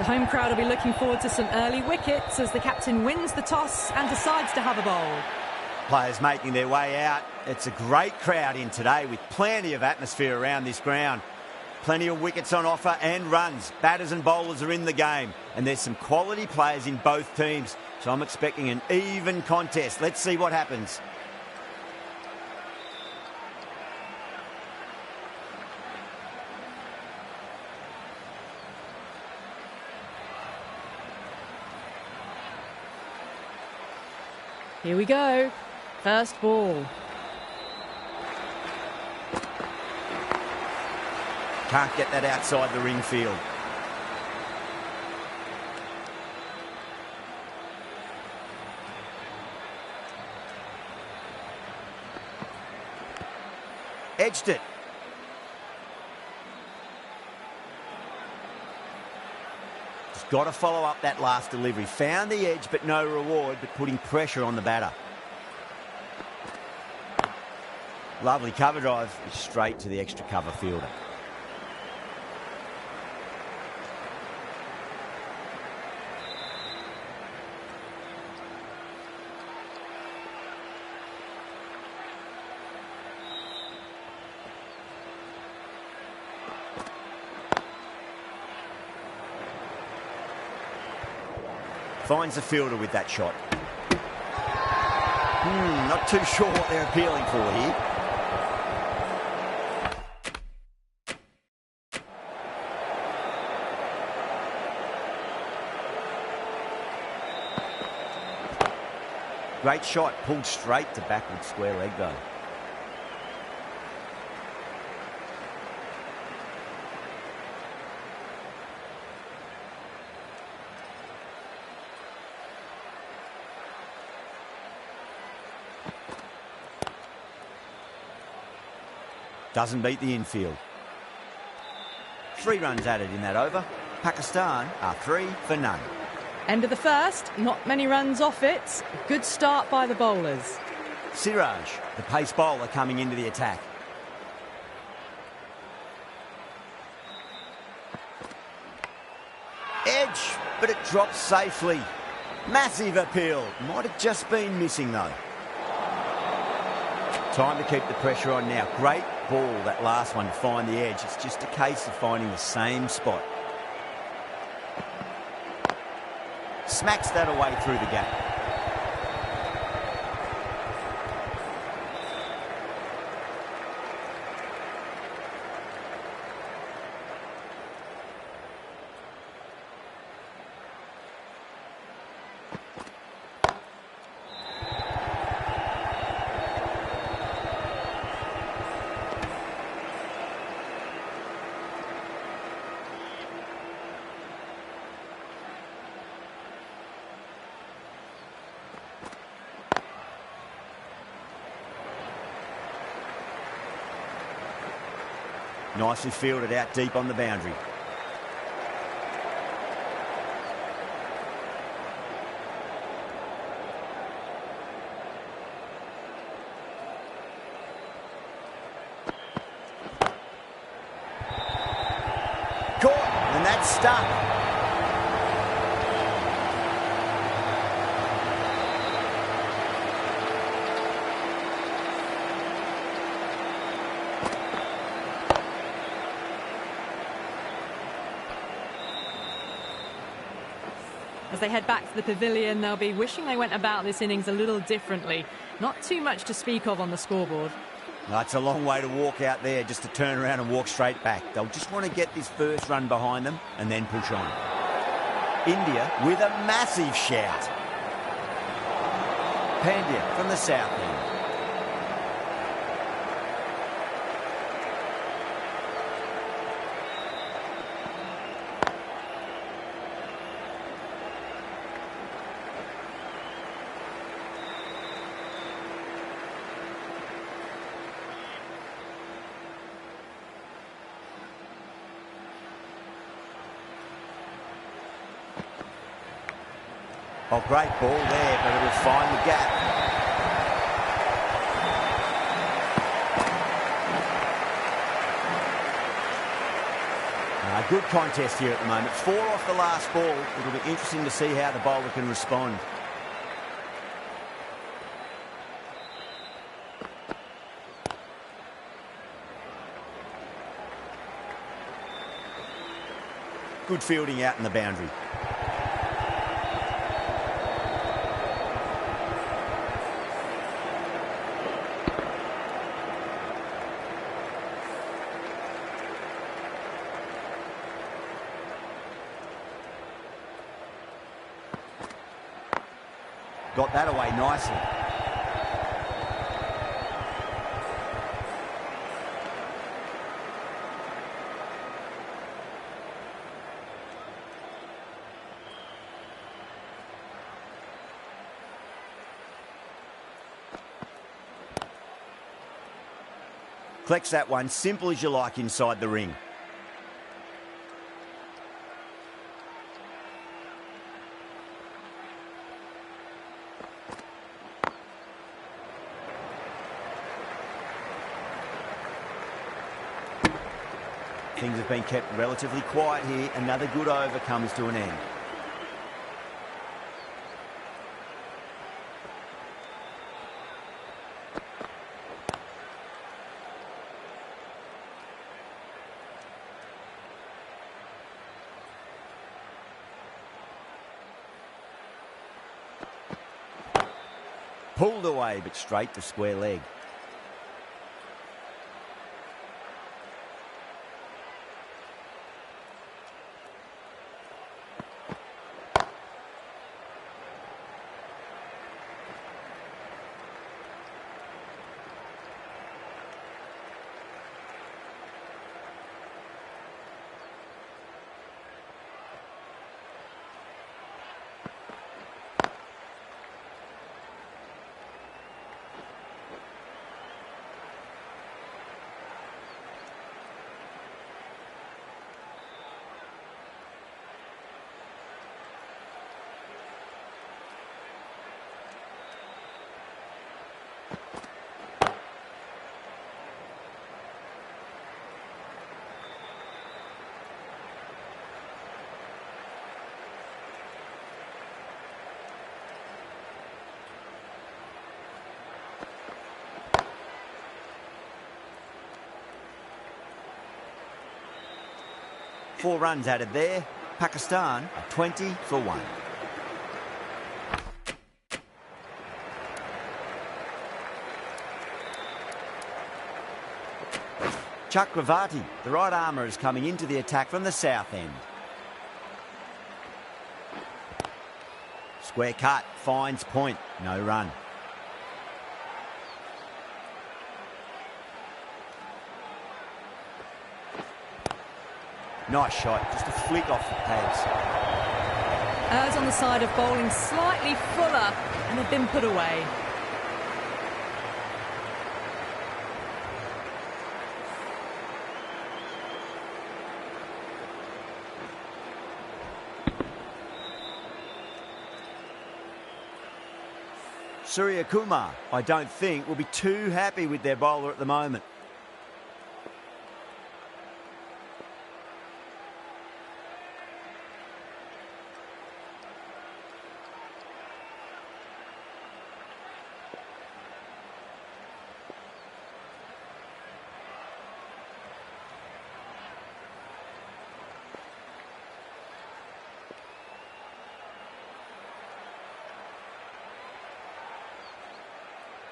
home crowd will be looking forward to some early wickets as the captain wins the toss and decides to have a bowl. Players making their way out. It's a great crowd in today with plenty of atmosphere around this ground. Plenty of wickets on offer and runs. Batters and bowlers are in the game, and there's some quality players in both teams. So I'm expecting an even contest. Let's see what happens. Here we go. First ball. Can't get that outside the ring field. Edged it. Just got to follow up that last delivery. Found the edge, but no reward, but putting pressure on the batter. Lovely cover drive, straight to the extra cover fielder. Finds the fielder with that shot. Not too sure what they're appealing for here. Great shot, pulled straight to backward square leg though. Doesn't beat the infield. 3 runs added in that over. Pakistan are 3 for none. End of the first, not many runs off it. Good start by the bowlers. Siraj, the pace bowler, coming into the attack. Edge, but it drops safely. Massive appeal. Might have just been missing though. Time to keep the pressure on now. Great ball, that last one, to find the edge. It's just a case of finding the same spot. Smacks that away through the gap. Nicely fielded out deep on the boundary. Caught, and that's stuck. As they head back to the pavilion, they'll be wishing they went about this innings a little differently. Not too much to speak of on the scoreboard. No, it's a long way to walk out there just to turn around and walk straight back. They'll just want to get this first run behind them and then push on. India with a massive shout. Pandya from the south end. Oh, great ball there, but it'll find the gap. A good contest here at the moment. 4 off the last ball. It'll be interesting to see how the bowler can respond. Good fielding out in the boundary. Got that away nicely. Collects that one, simple as you like, inside the ring. Things have been kept relatively quiet here. Another good over comes to an end. Pulled away, but straight to square leg. Four runs added there. Pakistan are 20 for 1. Chakravarti, the right armour, is coming into the attack from the south end. Square cut, finds point, no run. Nice shot, just a flick off the pads. Errs on the side of bowling slightly fuller and had been put away. Surya Kumar, I don't think, will be too happy with their bowler at the moment.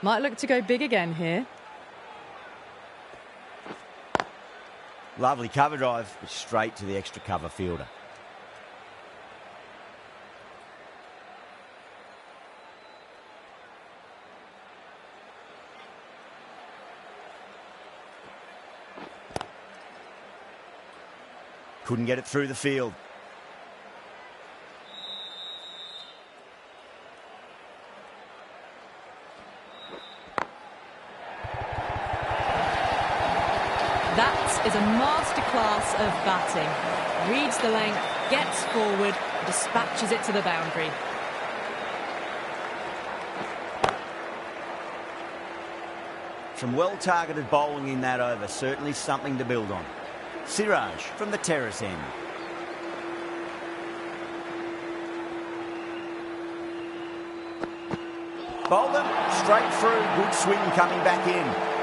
Might look to go big again here. Lovely cover drive, but straight to the extra cover fielder. Couldn't get it through the field. That is a masterclass of batting. Reads the length, gets forward, dispatches it to the boundary. Some well-targeted bowling in that over, certainly something to build on. Siraj from the terrace end. Bowled them straight through. Good swing coming back in.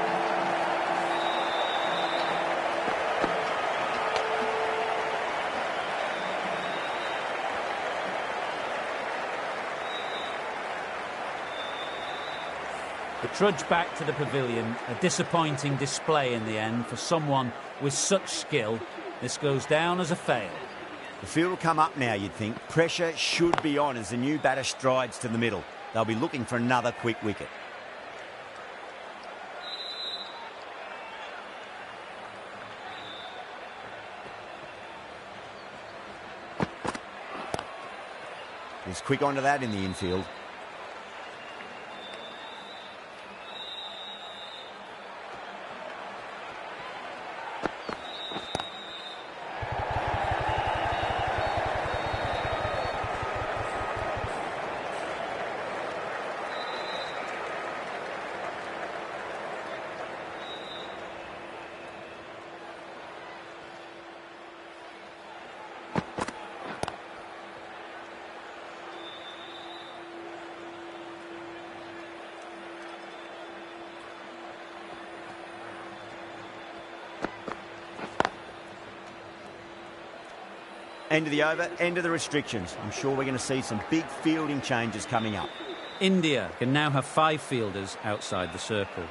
The trudge back to the pavilion, a disappointing display in the end for someone with such skill. This goes down as a fail. The field will come up now, you'd think. Pressure should be on as the new batter strides to the middle. They'll be looking for another quick wicket. He's quick onto that in the infield. End of the over, end of the restrictions. I'm sure we're going to see some big fielding changes coming up. India can now have 5 fielders outside the circle.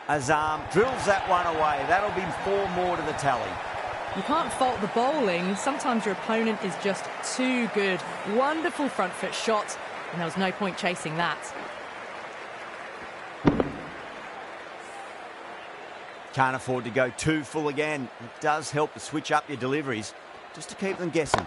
Azam drills that one away. That'll be 4 more to the tally. You can't fault the bowling. Sometimes your opponent is just too good. Wonderful front foot shot, and there was no point chasing that. Can't afford to go too full again. It does help to switch up your deliveries just to keep them guessing.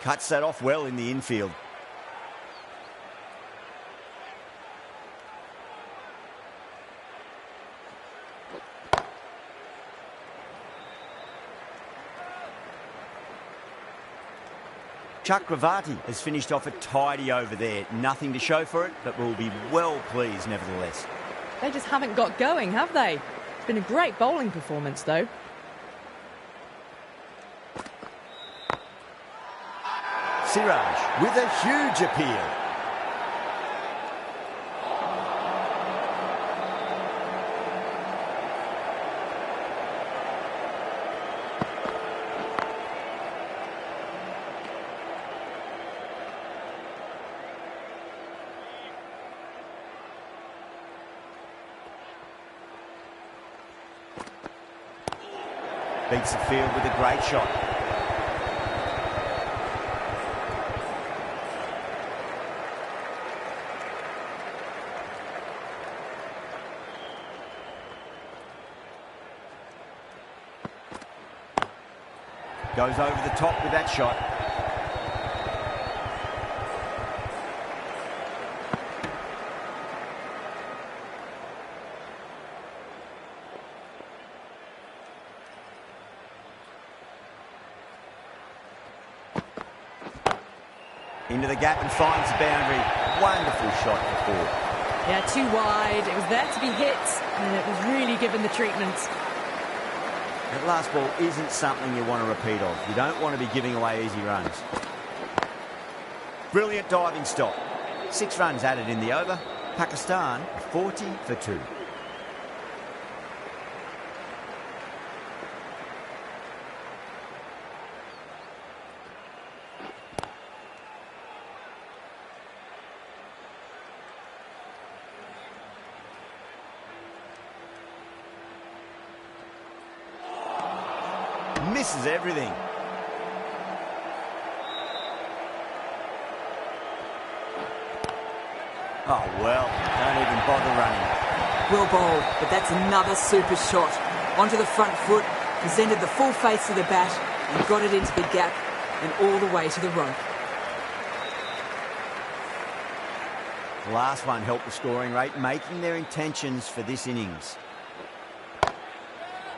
Cuts that off well in the infield. Chakravarti has finished off a tidy over there. Nothing to show for it, but will be well pleased nevertheless. They just haven't got going, have they? It's been a great bowling performance, though. Siraj with a huge appeal. Beats the field with a great shot. Goes over the top with that shot. Into the gap and finds the boundary. Wonderful shot for 4. Yeah, too wide. It was there to be hit, and it was really given the treatment. That last ball isn't something you want to repeat of. You don't want to be giving away easy runs. Brilliant diving stop. 6 runs added in the over. Pakistan 40 for 2. misses everything. Oh, well, don't even bother running. Well bowled, but that's another super shot. Onto the front foot, presented the full face of the bat and got it into the gap and all the way to the rope. The last one helped the scoring rate, making their intentions for this innings.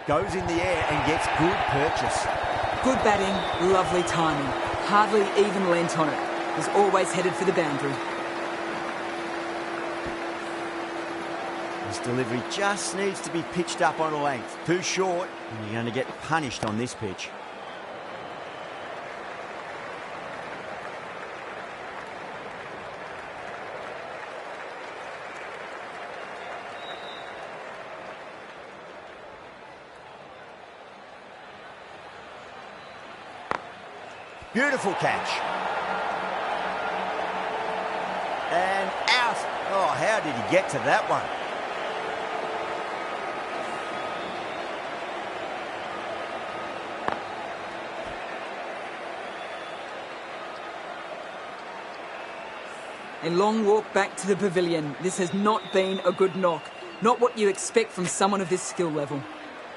Goes in the air and gets good purchase. Good batting, lovely timing. Hardly even lent on it. Was always headed for the boundary. This delivery just needs to be pitched up on a length. Too short, and you're going to get punished on this pitch. Beautiful catch. And out. Oh, how did he get to that one? A long walk back to the pavilion. This has not been a good knock. Not what you expect from someone of this skill level.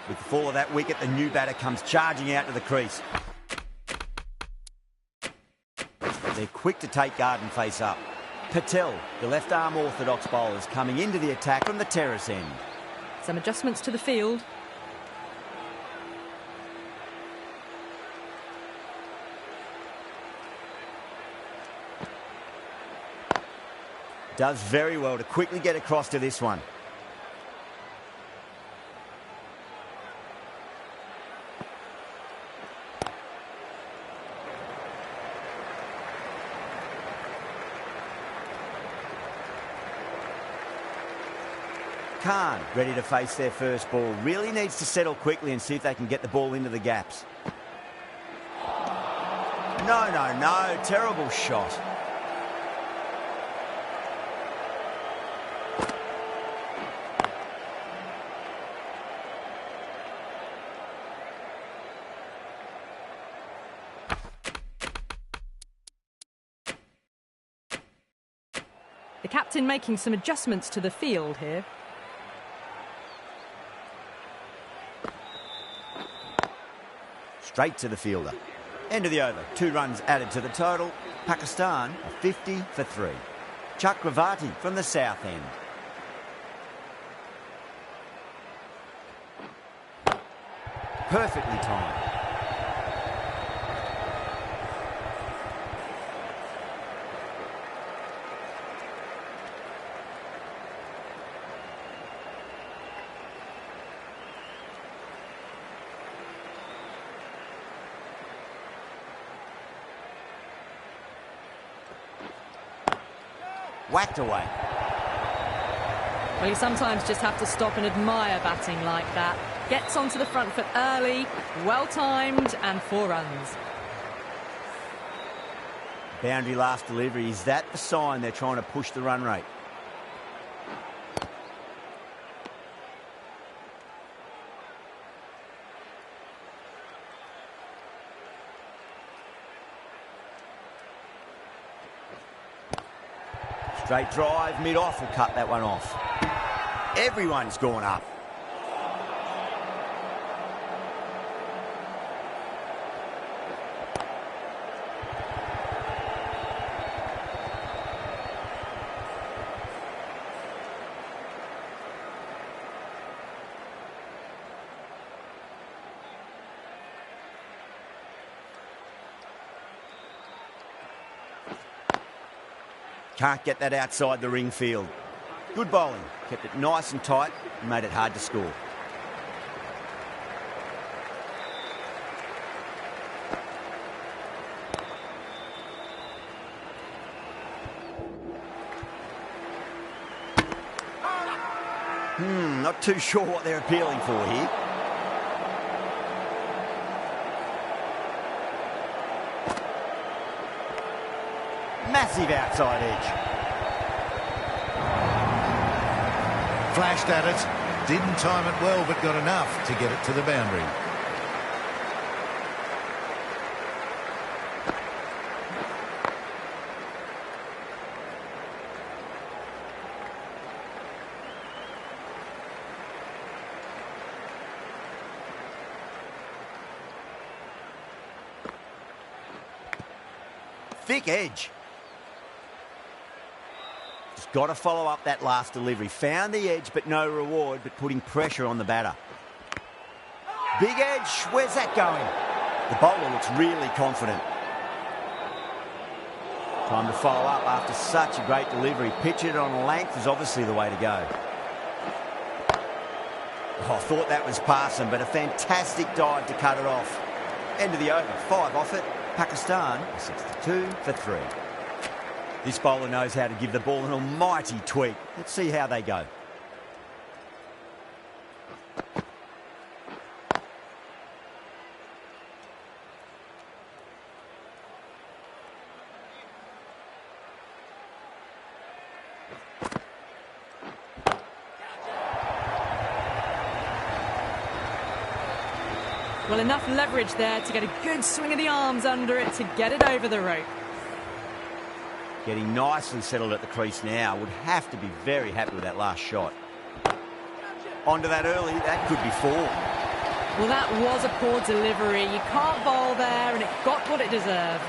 With the fall of that wicket, the new batter comes charging out to the crease. They're quick to take guard and face up. Patel, the left-arm orthodox bowler, is coming into the attack from the terrace end. Some adjustments to the field. Does very well to quickly get across to this one. Khan, ready to face their first ball, really needs to settle quickly and see if they can get the ball into the gaps. No, terrible shot. The captain making some adjustments to the field here. Straight to the fielder. End of the over. 2 runs added to the total. Pakistan are 50 for 3. Chakravarti from the south end. Perfectly timed. Whacked away. Well, you sometimes just have to stop and admire batting like that. Gets onto the front foot early, well-timed, and 4 runs. Boundary last delivery. Is that the sign they're trying to push the run rate? Straight drive, mid-off will cut that one off. Everyone's gone up. Can't get that outside the ring field. Good bowling. Kept it nice and tight and made it hard to score. Not too sure what they're appealing for here. Massive outside edge. Flashed at it, didn't time it well, but got enough to get it to the boundary. thick edge. Just got to follow up that last delivery. Found the edge, but no reward, but putting pressure on the batter. Big edge. Where's that going? The bowler looks really confident. Time to follow up after such a great delivery. Pitch it on length is obviously the way to go. Oh, I thought that was passing, but a fantastic dive to cut it off. End of the over. 5 off it. Pakistan 62 for 3. This bowler knows how to give the ball an almighty tweak. Let's see how they go. Well, enough leverage there to get a good swing of the arms under it to get it over the rope. Getting nicely settled at the crease now. Would have to be very happy with that last shot. Onto that early. That could be 4. Well, that was a poor delivery. You can't bowl there, and it got what it deserved.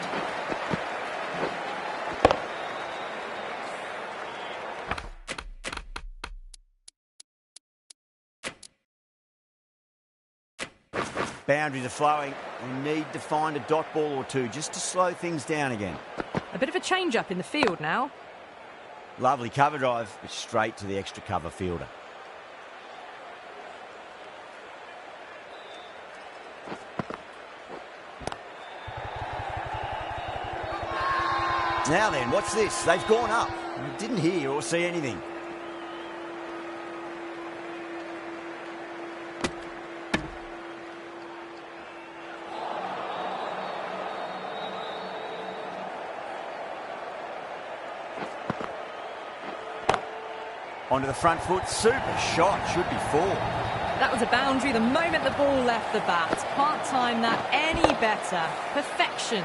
Boundaries are flowing. We need to find a dot ball or two just to slow things down again. A bit of a change-up in the field now. Lovely cover drive, but straight to the extra cover fielder. Now then, what's this? They've gone up. I didn't hear or see anything. Onto the front foot, super shot, should be 4. That was a boundary the moment the ball left the bat. Can't time that any better. Perfection.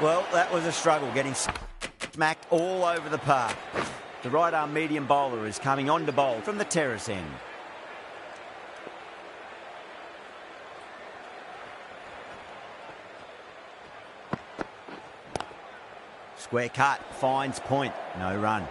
Well, that was a struggle, getting smacked all over the park. The right arm medium bowler is coming on to bowl from the terrace end. Square cut, finds point, no run.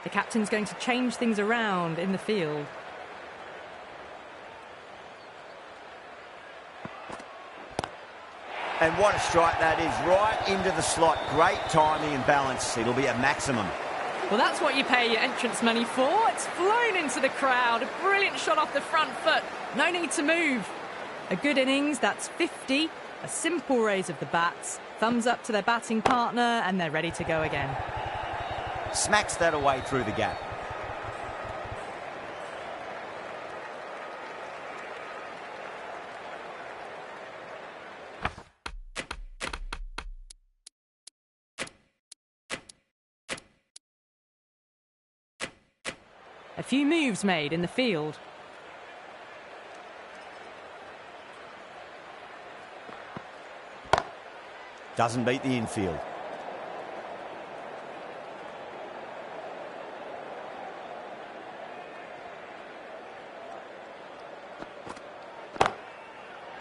The captain's going to change things around in the field. And what a strike that is, right into the slot. Great timing and balance. It'll be a maximum. Well, that's what you pay your entrance money for. It's flown into the crowd. A brilliant shot off the front foot. No need to move. A good innings, that's 50. A simple raise of the bats. Thumbs up to their batting partner, and they're ready to go again. Smacks that away through the gap. A few moves made in the field. Doesn't beat the infield.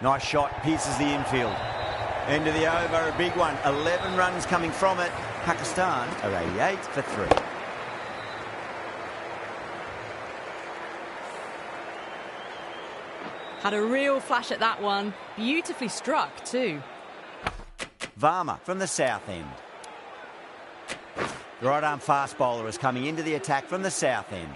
Nice shot, pierces the infield. End of the over, a big one. 11 runs coming from it. Pakistan are 88 for 3. Had a real flash at that one. Beautifully struck too. Varma from the south end. The right arm fast bowler is coming into the attack from the south end.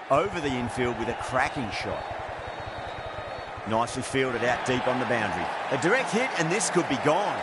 over the infield with a cracking shot. Nicely fielded out deep on the boundary. A direct hit and this could be gone.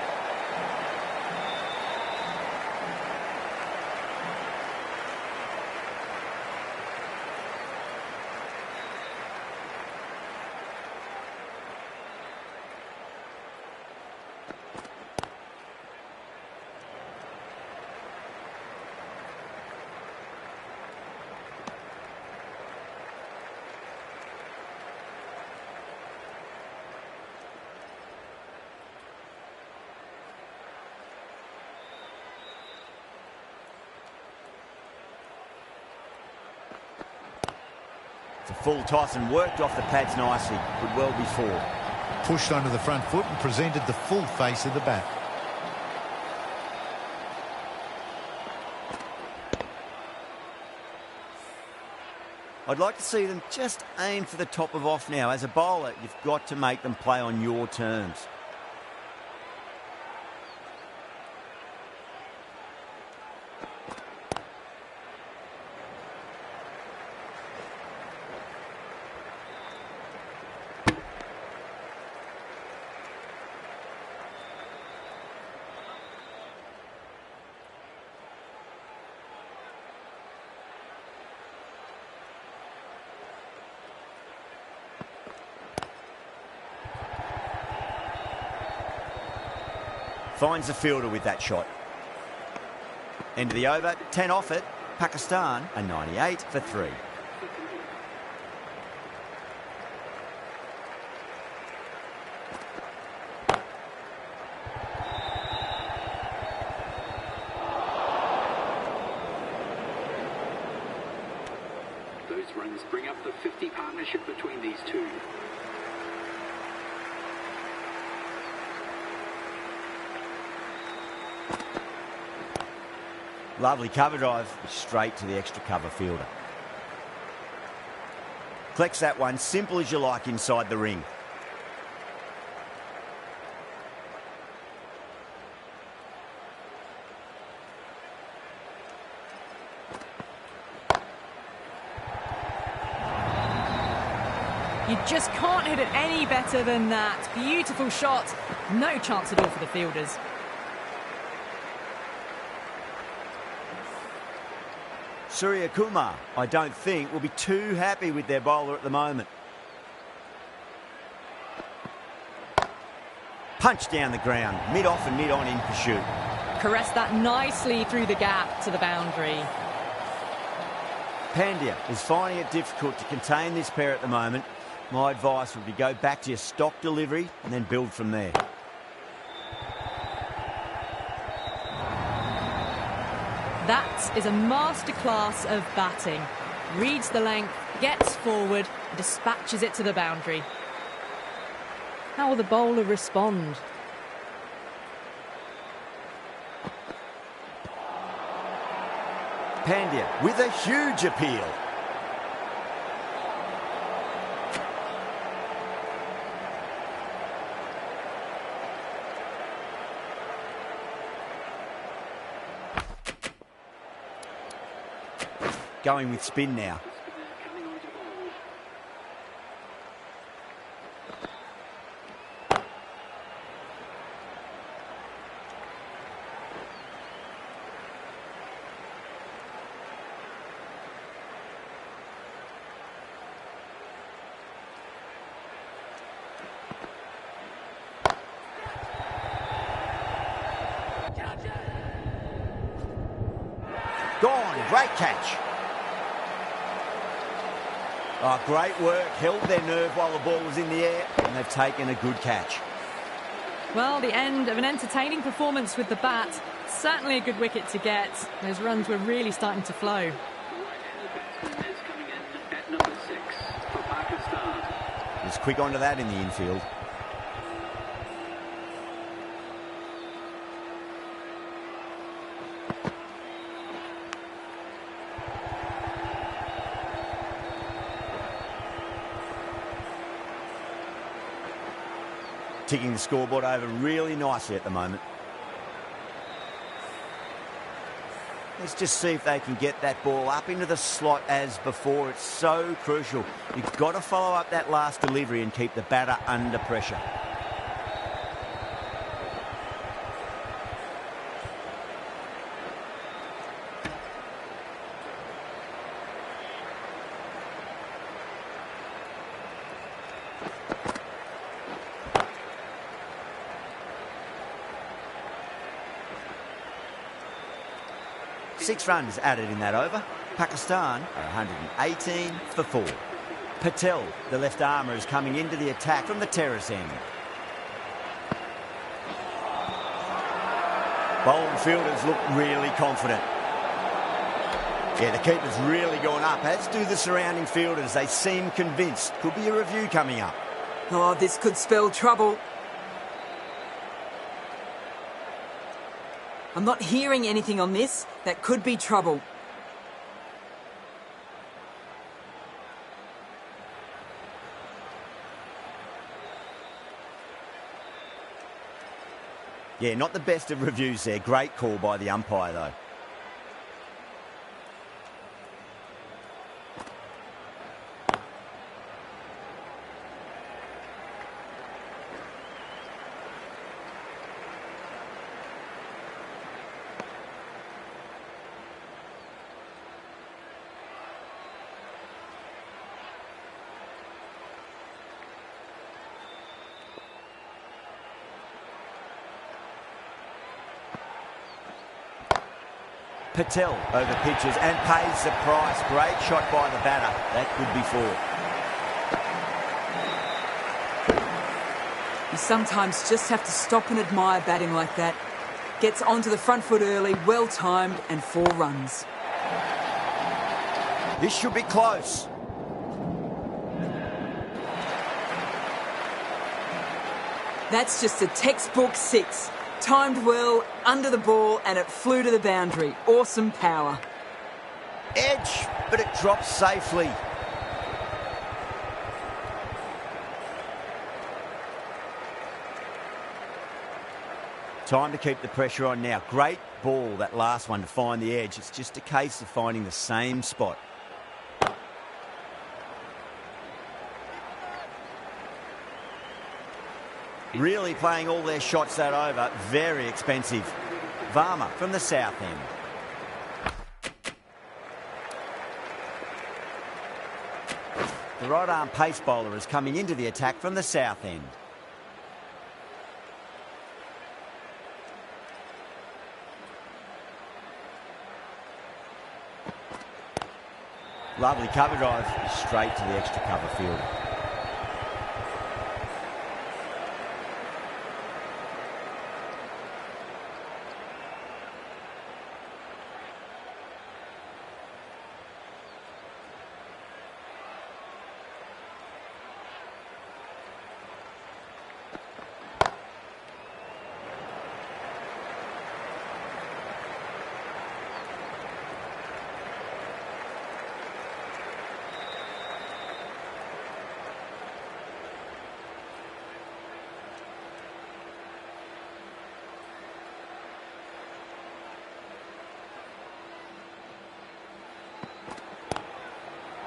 It's a full toss and worked off the pads nicely. Could well be four. Pushed onto the front foot and presented the full face of the bat. I'd like to see them just aim for the top of off now. As a bowler, you've got to make them play on your terms. Finds the fielder with that shot. End of the over, 10 off it. Pakistan, a 98 for 3. Those runs bring up the 50 partnership between these two. Lovely cover drive, straight to the extra cover fielder. Collects that one, simple as you like inside the ring. You just can't hit it any better than that. Beautiful shot. No chance at all for the fielders. Surya Kumar, I don't think, will be too happy with their bowler at the moment. Punch down the ground, mid-off and mid-on in pursuit. Caress that nicely through the gap to the boundary. Pandya is finding it difficult to contain this pair at the moment. My advice would be go back to your stock delivery and then build from there. That is a masterclass of batting. Reads the length, gets forward, and dispatches it to the boundary. How will the bowler respond? Pandya with a huge appeal. Going with spin now. Gone, great catch. Oh, great work, held their nerve while the ball was in the air, and they've taken a good catch. Well, the end of an entertaining performance with the bat. Certainly a good wicket to get. Those runs were really starting to flow. Right-handed batsman is coming in at number 6 for Pakistan. He was quick onto that in the infield. Ticking the scoreboard over really nicely at the moment. Let's just see if they can get that ball up into the slot as before. It's so crucial. You've got to follow up that last delivery and keep the batter under pressure. Six runs added in that over. Pakistan are 118 for 4. Patel, the left armour, is coming into the attack from the terrace end. Bowling fielders look really confident. Yeah, the keeper's really gone up, as do the surrounding fielders. They seem convinced. Could be a review coming up. Oh, this could spell trouble. I'm not hearing anything on this. That could be trouble. Yeah, not the best of reviews there. Great call by the umpire, though. Patel over pitches and pays the price. Great shot by the batter. That could be 4. You sometimes just have to stop and admire batting like that. Gets onto the front foot early, well timed, and 4 runs. This should be close. That's just a textbook 6. Timed well, under the ball, and it flew to the boundary. Awesome power. Edge, but it drops safely. Time to keep the pressure on now. Great ball, that last one, to find the edge. It's just a case of finding the same spot. Really playing all their shots that over. Very expensive. Varma from the south end. The right arm pace bowler is coming into the attack from the south end. Lovely cover drive straight to the extra cover field.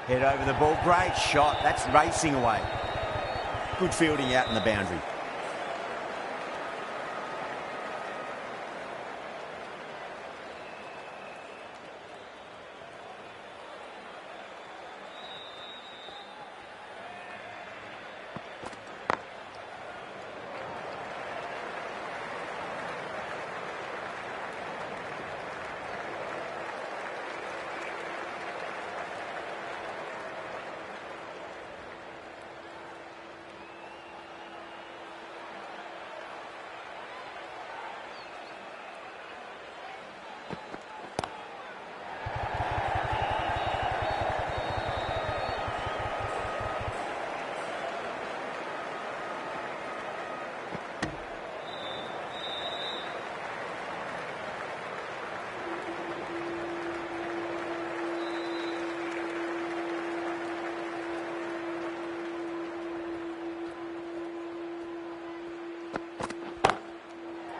Head over the ball. Great shot. That's racing away. Good fielding out in the boundary.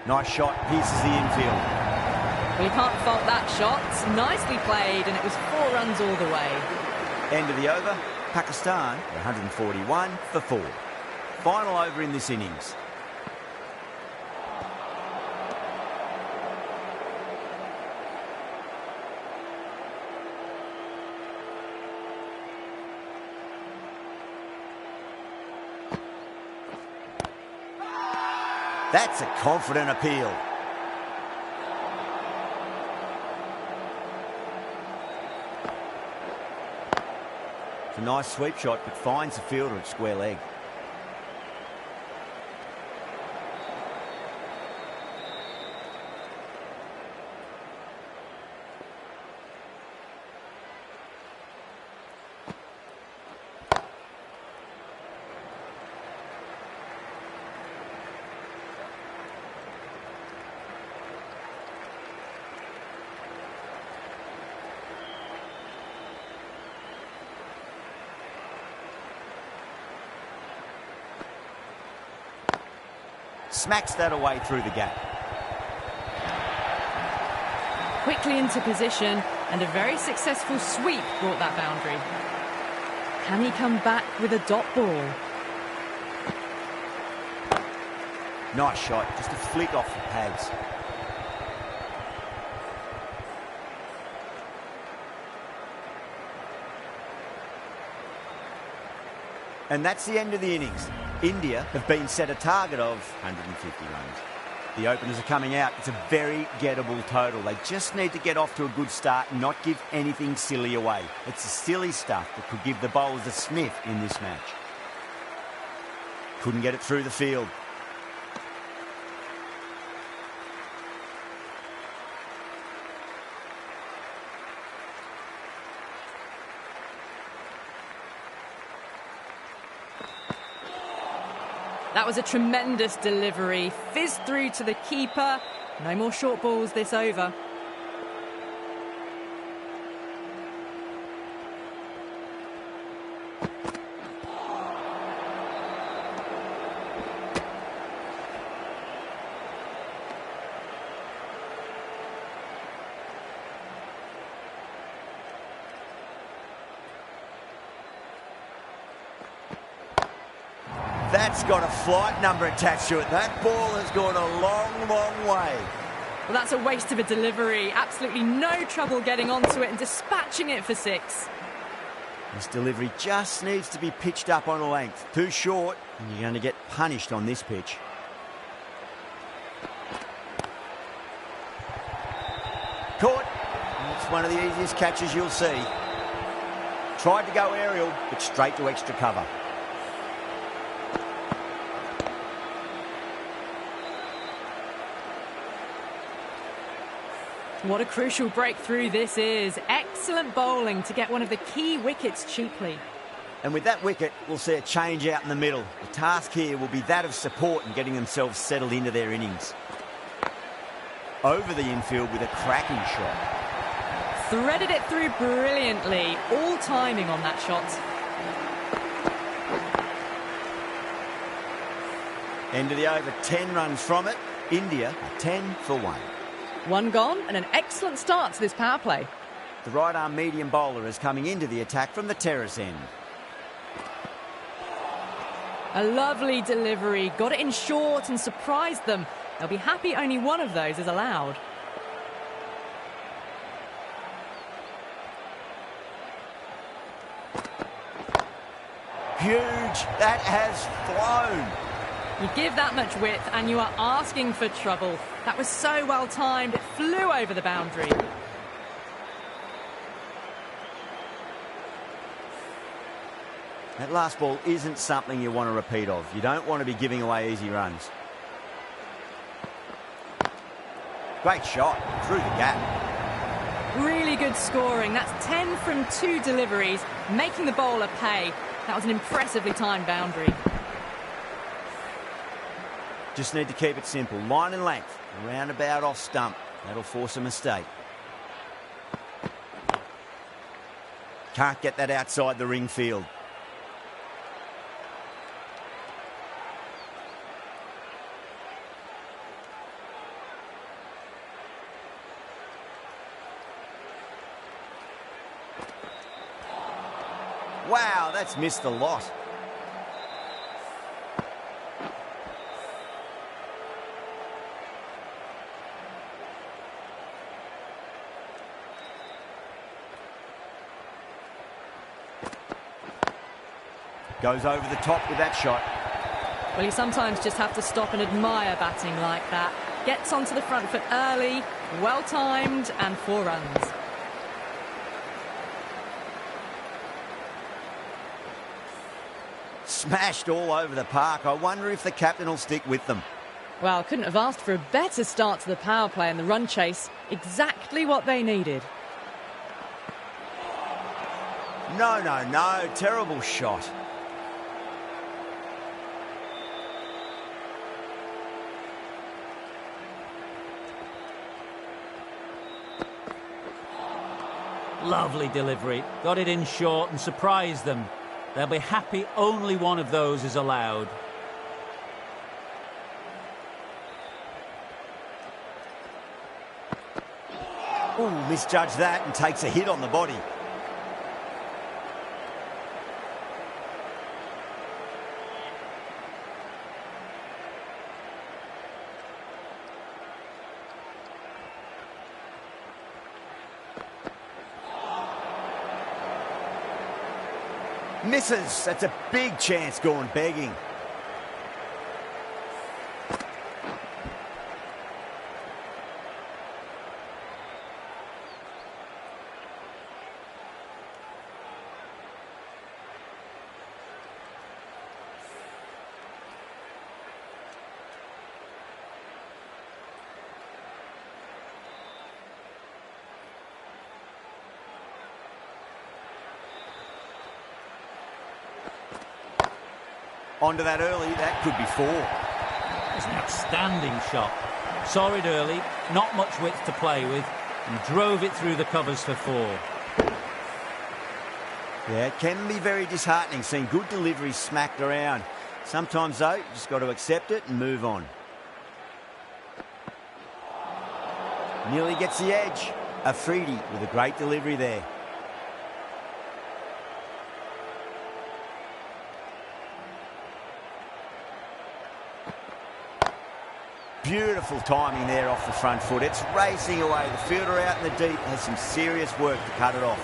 Nice shot, pierces the infield. Well, you can't fault that shot. Nicely played, and it was 4 runs all the way. End of the over. Pakistan 141 for 4. Final over in this innings. That's a confident appeal. It's a nice sweep shot, but finds the fielder at square leg. Smacks that away through the gap. Quickly into position, and a very successful sweep brought that boundary. Can he come back with a dot ball? Nice shot, just a flick off the pads. And that's the end of the innings. India have been set a target of 150 runs. The openers are coming out. It's a very gettable total. They just need to get off to a good start and not give anything silly away. It's the silly stuff that could give the bowlers a sniff in this match. Couldn't get it through the field. That was a tremendous delivery. Fizzed through to the keeper. No more short balls this over. That's got a flight number attached to it. That ball has gone a long, long way. Well, that's a waste of a delivery. Absolutely no trouble getting onto it and dispatching it for 6. This delivery just needs to be pitched up on a length. Too short, and you're going to get punished on this pitch. Caught. It's one of the easiest catches you'll see. Tried to go aerial, but straight to extra cover. What a crucial breakthrough this is. Excellent bowling to get one of the key wickets cheaply. And with that wicket, we'll see a change out in the middle. The task here will be that of support and getting themselves settled into their innings. Over the infield with a cracking shot. Threaded it through brilliantly. All timing on that shot. End of the over, 10 runs from it. India are 10 for 1. 1 gone and an excellent start to this power play. The right-arm medium bowler is coming into the attack from the terrace end. A lovely delivery. Got it in short and surprised them. They'll be happy only one of those is allowed. Huge. That has flown. You give that much width and you are asking for trouble. That was so well timed, it flew over the boundary. That last ball isn't something you want to repeat of. You don't want to be giving away easy runs. Great shot through the gap. Really good scoring. That's 10 from 2 deliveries, making the bowler pay. That was an impressively timed boundary. Just need to keep it simple. Line and length. Roundabout off stump. That'll force a mistake. Can't get that outside the ring field. Wow, that's missed a lot. Goes over the top with that shot. Well, you sometimes just have to stop and admire batting like that. Gets onto the front foot early, well-timed, and 4 runs. Smashed all over the park. I wonder if the captain will stick with them. Well, couldn't have asked for a better start to the power play and the run chase. Exactly what they needed. No, no, no. Terrible shot. Lovely delivery. Got it in short and surprised them. They'll be happy only one of those is allowed. Ooh, misjudged that and takes a hit on the body. Misses. That's a big chance gone begging. Onto that early, that could be 4. It's an outstanding shot. Saw it early, not much width to play with, and drove it through the covers for 4. Yeah, it can be very disheartening seeing good deliveries smacked around. Sometimes, though, you just got to accept it and move on. Nearly gets the edge. Afridi with a great delivery there. Beautiful timing there off the front foot. It's racing away. The fielder out in the deep has some serious work to cut it off.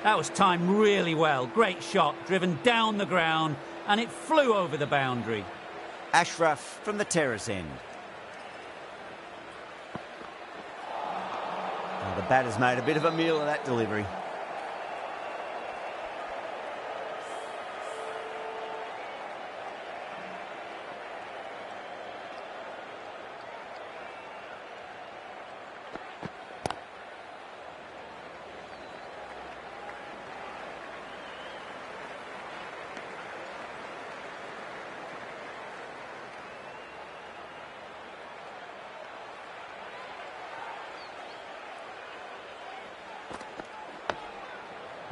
That was timed really well. Great shot, driven down the ground, and it flew over the boundary. Ashraf from the terrace end. Oh, the batter's made a bit of a meal of that delivery.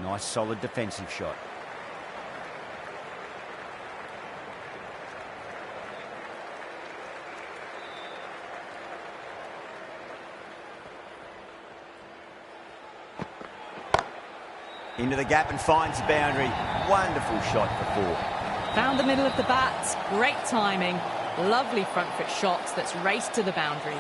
Nice solid defensive shot. Into the gap and finds the boundary. Wonderful shot for 4. Found the middle of the bat. Great timing. Lovely front foot shot that's raced to the boundary.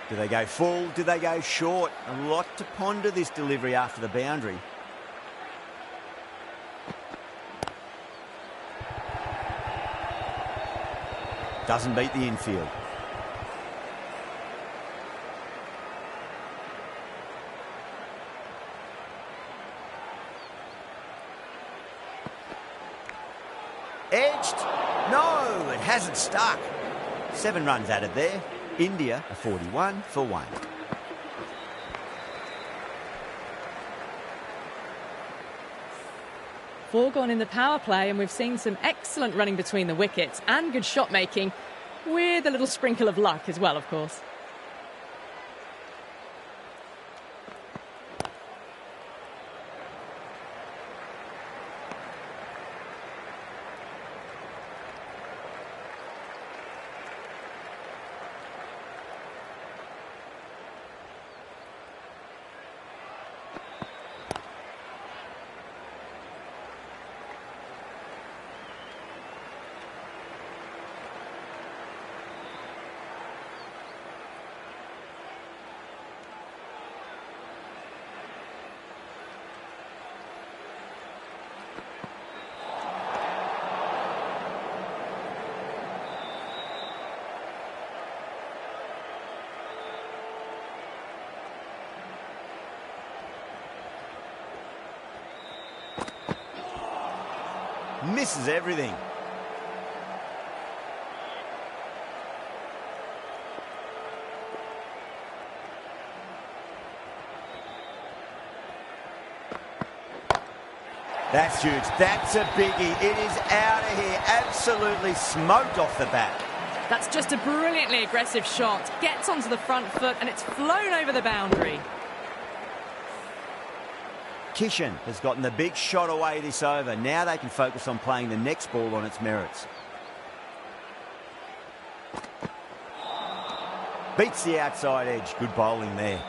Do they go full? Do they go short? A lot to ponder this delivery after the boundary. Doesn't beat the infield. Edged? No, it hasn't stuck. 7 runs added there. India a 41 for 1. Four gone in the power play, and we've seen some excellent running between the wickets and good shot making, with a little sprinkle of luck as well, of course. Misses everything. That's huge. That's a biggie. It is out of here. Absolutely smoked off the bat. That's just a brilliantly aggressive shot. Gets onto the front foot and it's flown over the boundary. Kishan has gotten the big shot away this over. Now they can focus on playing the next ball on its merits. Beats the outside edge. Good bowling there.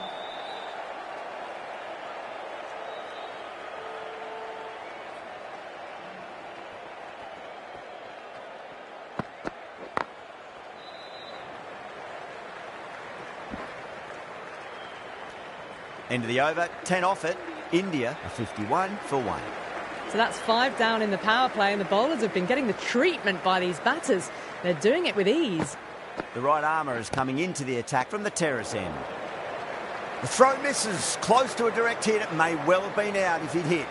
End of the over, 10 off it. India are 51 for 1. So that's 5 down in the power play, and the bowlers have been getting the treatment by these batters. They're doing it with ease. The right armour is coming into the attack from the terrace end. The throw misses, close to a direct hit. It may well have been out if he'd hit.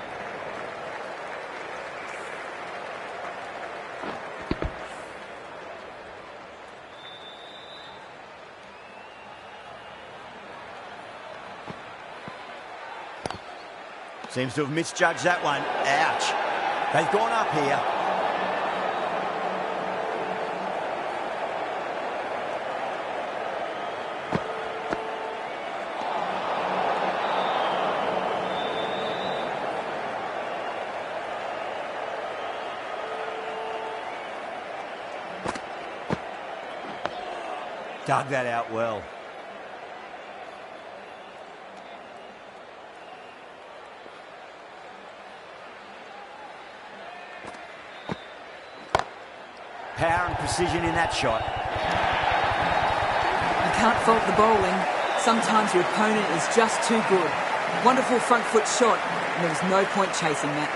Seems to have misjudged that one. Ouch. They've gone up here. Dug that out well. Power and precision in that shot. You can't fault the bowling. Sometimes your opponent is just too good. Wonderful front foot shot, and there was no point chasing that.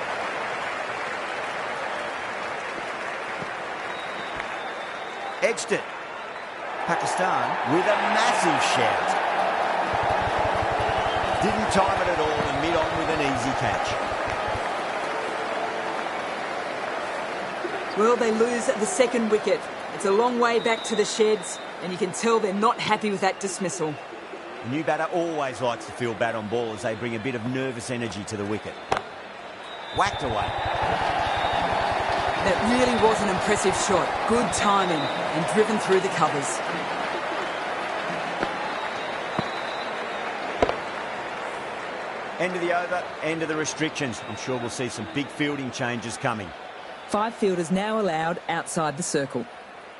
Edged it. Pakistan with a massive shout. Didn't time it at all and mid on with an easy catch. Well, they lose at the second wicket. It's a long way back to the sheds, and you can tell they're not happy with that dismissal. The new batter always likes to feel bad on ball as they bring a bit of nervous energy to the wicket. Whacked away. That really was an impressive shot. Good timing and driven through the covers. End of the over, end of the restrictions. I'm sure we'll see some big fielding changes coming. 5 fielders now allowed outside the circle.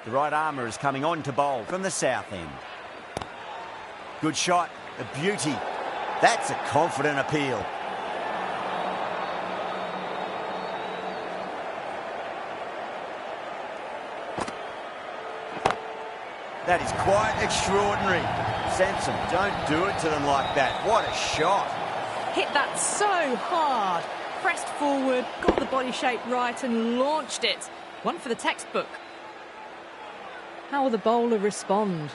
The right armour is coming on to bowl from the south end. Good shot, a beauty. That's a confident appeal. That is quite extraordinary. Samson, don't do it to them like that. What a shot. Hit that so hard. Pressed forward, got the body shape right and launched it. One for the textbook. How will the bowler respond?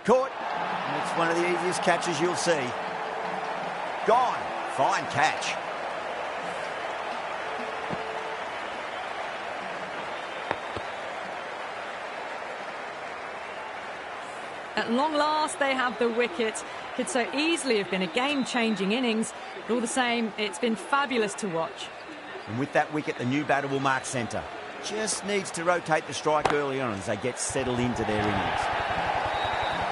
Caught. And it's one of the easiest catches you'll see. Gone. Fine catch. At long last, they have the wicket. Could so easily have been a game-changing innings, but all the same, it's been fabulous to watch. And with that wicket, the new batter will mark centre. Just needs to rotate the strike early on as they get settled into their innings.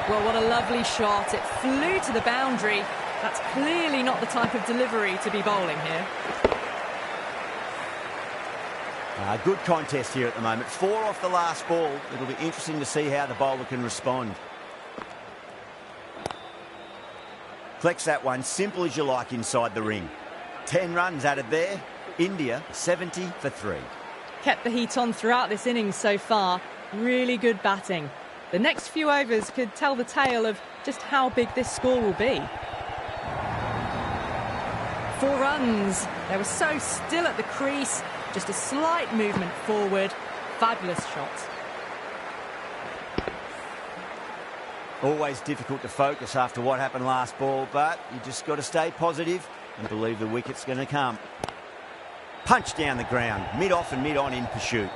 Well, what a lovely shot. It flew to the boundary. That's clearly not the type of delivery to be bowling here. Good contest here at the moment. 4 off the last ball. It'll be interesting to see how the bowler can respond. Collects that one, simple as you like inside the ring. 10 runs added there. India 70 for 3. Kept the heat on throughout this innings so far. Really good batting. The next few overs could tell the tale of just how big this score will be. 4 runs. They were so still at the crease, just a slight movement forward. Fabulous shot. Always difficult to focus after what happened last ball, but you just got to stay positive and believe the wicket's going to come. Punch down the ground, mid-off and mid-on in pursuit.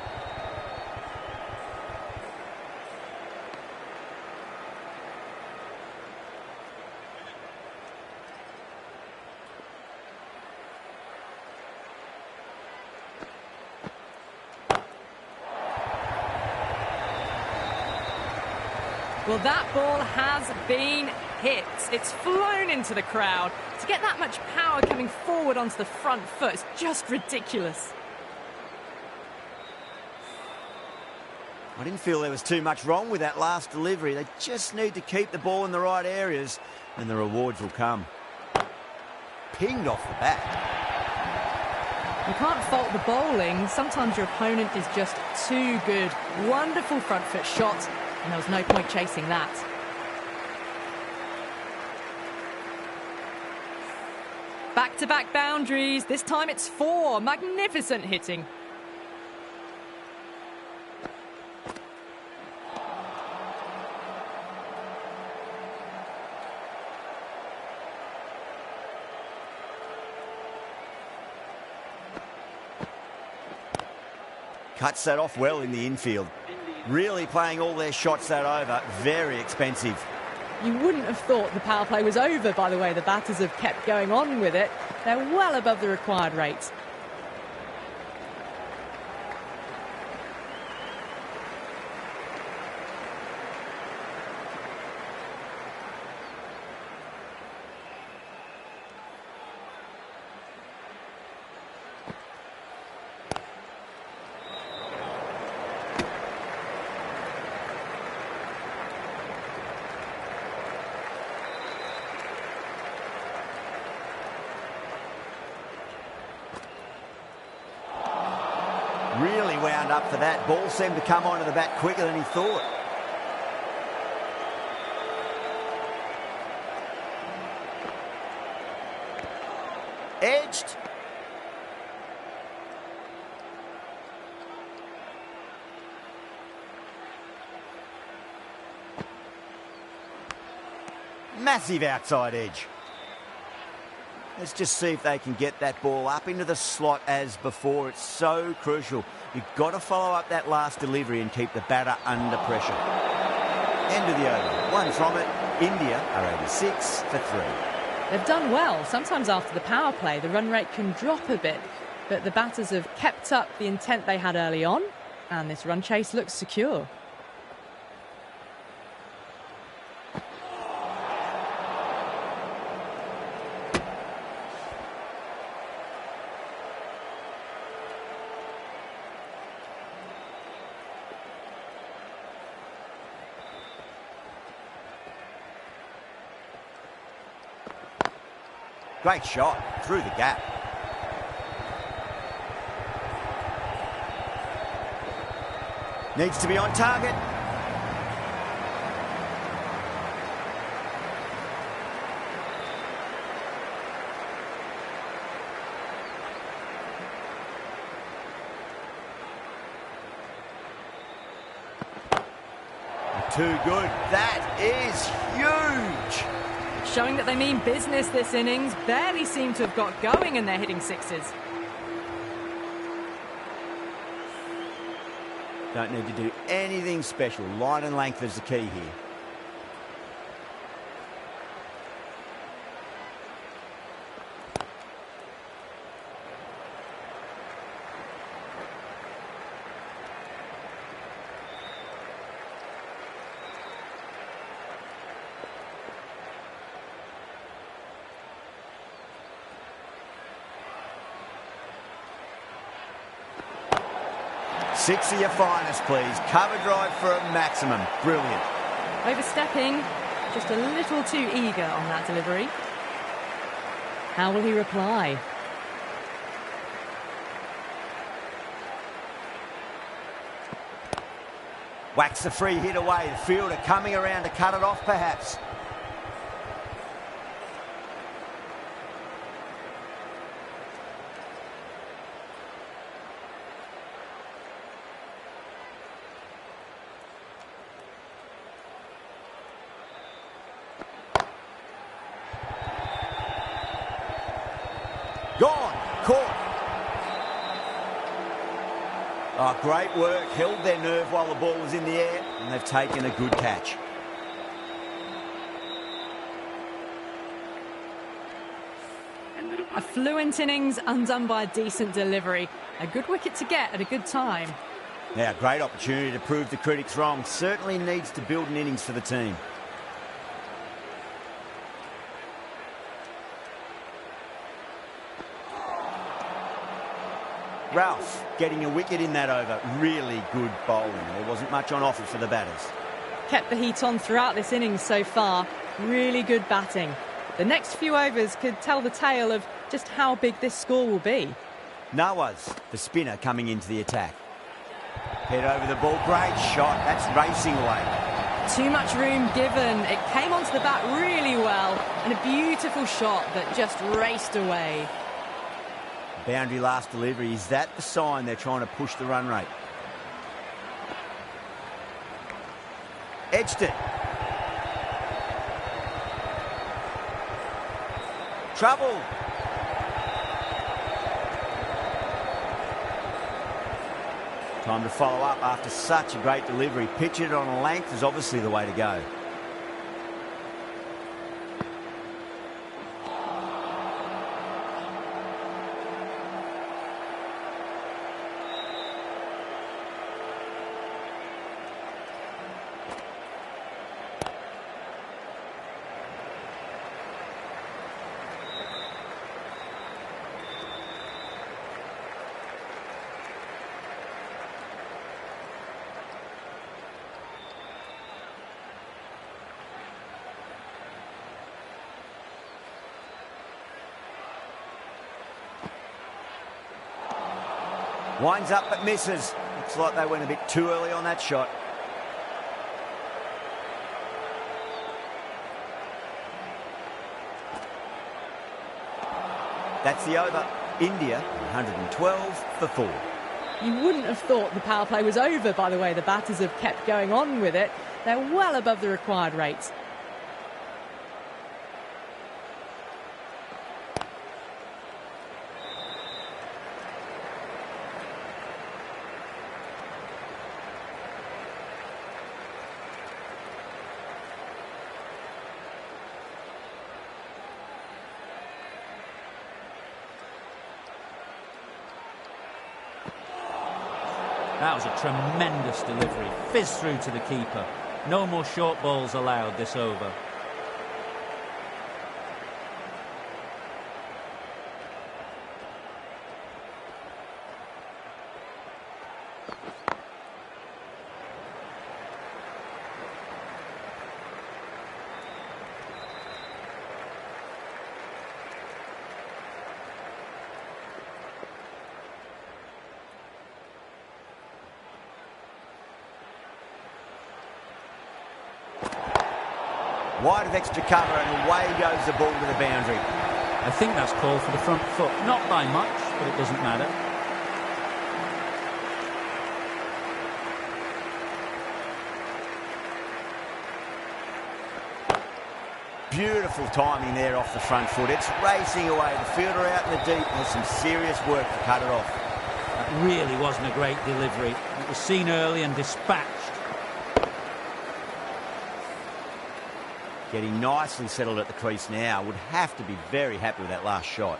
Well, that ball has been hit. It's flown into the crowd. To get that much power coming forward onto the front foot is just ridiculous. I didn't feel there was too much wrong with that last delivery. They just need to keep the ball in the right areas and the rewards will come. Pinged off the bat. You can't fault the bowling. Sometimes your opponent is just too good. Wonderful front foot shot. And there was no point chasing that. Back-to-back boundaries. This time it's 4. Magnificent hitting. Cuts that off well in the infield. Really playing all their shots that over. Very expensive. You wouldn't have thought the power play was over by the way the batters have kept going on with it. They're well above the required rate. Really wound up for that. Ball seemed to come onto the bat quicker than he thought. Edged. Massive outside edge. Let's just see if they can get that ball up into the slot as before. It's so crucial. You've got to follow up that last delivery and keep the batter under pressure. End of the over. 1 from it. India are 86 for 3. They've done well. Sometimes after the power play, the run rate can drop a bit, but the batters have kept up the intent they had early on, and this run chase looks secure. Great shot through the gap. Needs to be on target. Too good. That is huge. Showing that they mean business this innings. Barely seem to have got going and they're hitting sixes. Don't need to do anything special. Line and length is the key here. Six of your finest, please. Cover drive for a maximum. Brilliant. Overstepping, just a little too eager on that delivery. How will he reply? Whacks the free hit away. The fielder coming around to cut it off, perhaps. Gone. Caught. Oh, great work. Held their nerve while the ball was in the air, and they've taken a good catch. A fluent innings undone by a decent delivery. A good wicket to get at a good time. Now, great opportunity to prove the critics wrong. Certainly needs to build an innings for the team. Ralph getting a wicket in that over. Really good bowling. There wasn't much on offer for the batters. Kept the heat on throughout this innings so far. Really good batting. The next few overs could tell the tale of just how big this score will be. Nawaz, the spinner, coming into the attack. Head over the ball. Great shot. That's racing away. Too much room given. It came onto the bat really well. And a beautiful shot that just raced away. Boundary last delivery. Is that the sign they're trying to push the run rate? Edged it. Trouble. Time to follow up after such a great delivery. Pitch it on a length is obviously the way to go. Winds up but misses. Looks like they went a bit too early on that shot. That's the over. India, 112 for 4. You wouldn't have thought the power play was over by the way the batters have kept going on with it. They're well above the required rates. That was a tremendous delivery. Fizzed through to the keeper. No more short balls allowed this over. Wide of extra cover and away goes the ball to the boundary. I think that's called for the front foot. Not by much, but it doesn't matter. Beautiful timing there off the front foot. It's racing away. The fielder out in the deep. There's some serious work to cut it off. That really wasn't a great delivery. It was seen early and dispatched. Getting nicely settled at the crease now. Would have to be very happy with that last shot.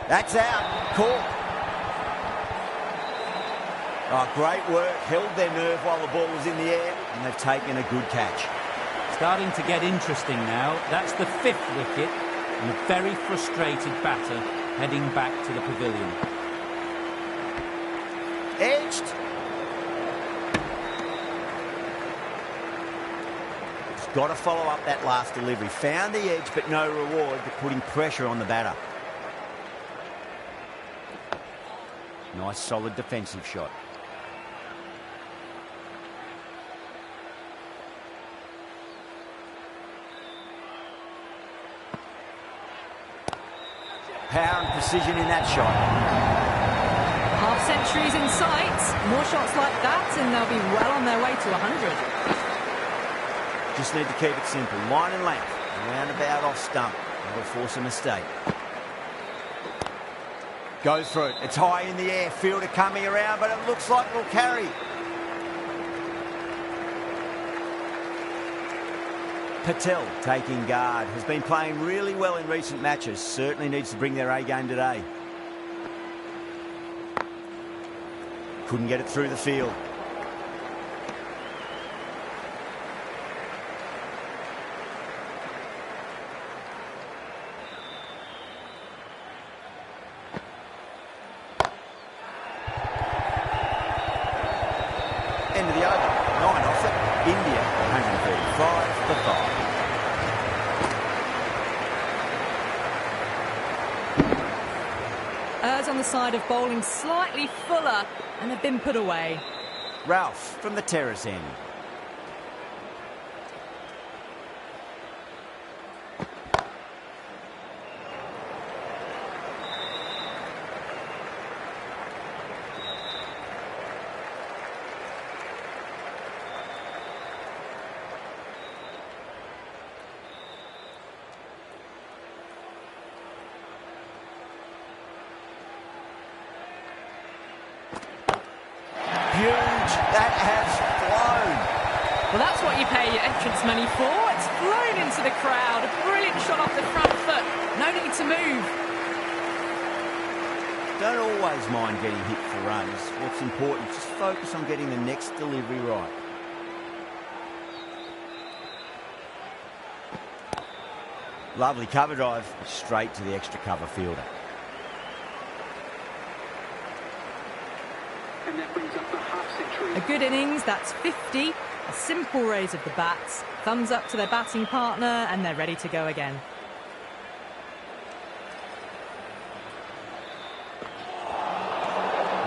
That's out. Caught. Oh, great work. Held their nerve while the ball was in the air, and they've taken a good catch. Starting to get interesting now. That's the 5th wicket, and a very frustrated batter heading back to the pavilion. Edged. He's got to follow up that last delivery. Found the edge, but no reward, but putting pressure on the batter. Nice, solid defensive shot. Power and precision in that shot. Half centuries in sight. More shots like that and they'll be well on their way to 100. Just need to keep it simple. Line and length. Round about off stump. That'll force a mistake. Goes for it. It's high in the air. Fielder coming around, but it looks like it'll carry. Patel taking guard. Has been playing really well in recent matches. Certainly needs to bring their A game today. Couldn't get it through the field. End of the over. 9 off it. India 135 for 5. Errs on the side of bowling slightly fuller and have been put away. Ralph from the terrace end. Huge. That has flown. Well, that's what you pay your entrance money for. It's flown into the crowd. A brilliant shot off the front foot. No need to move. Don't always mind getting hit for runs. What's important, just focus on getting the next delivery right. Lovely cover drive, straight to the extra cover fielder. And that brings up the half-century. A good innings, that's 50. A simple raise of the bats. Thumbs up to their batting partner and they're ready to go again.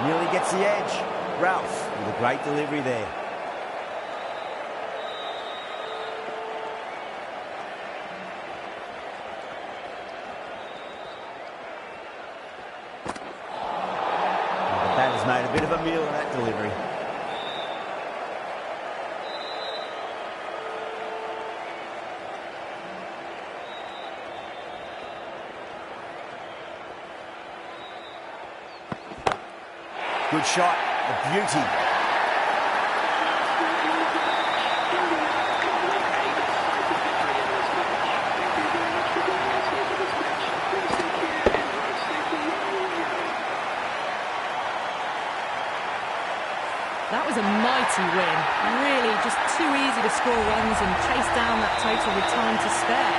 Nearly gets the edge. Ralph with a great delivery there. The batter's made a bit of a meal of that delivery. Good shot, a beauty. That was a mighty win. Really just too easy to score runs and chase down that total with time to spare.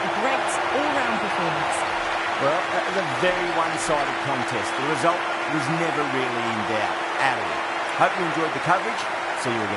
A great all-round performance. Well, that was a very one-sided contest. The result was never really in doubt at all. Hope you enjoyed the coverage. See you again.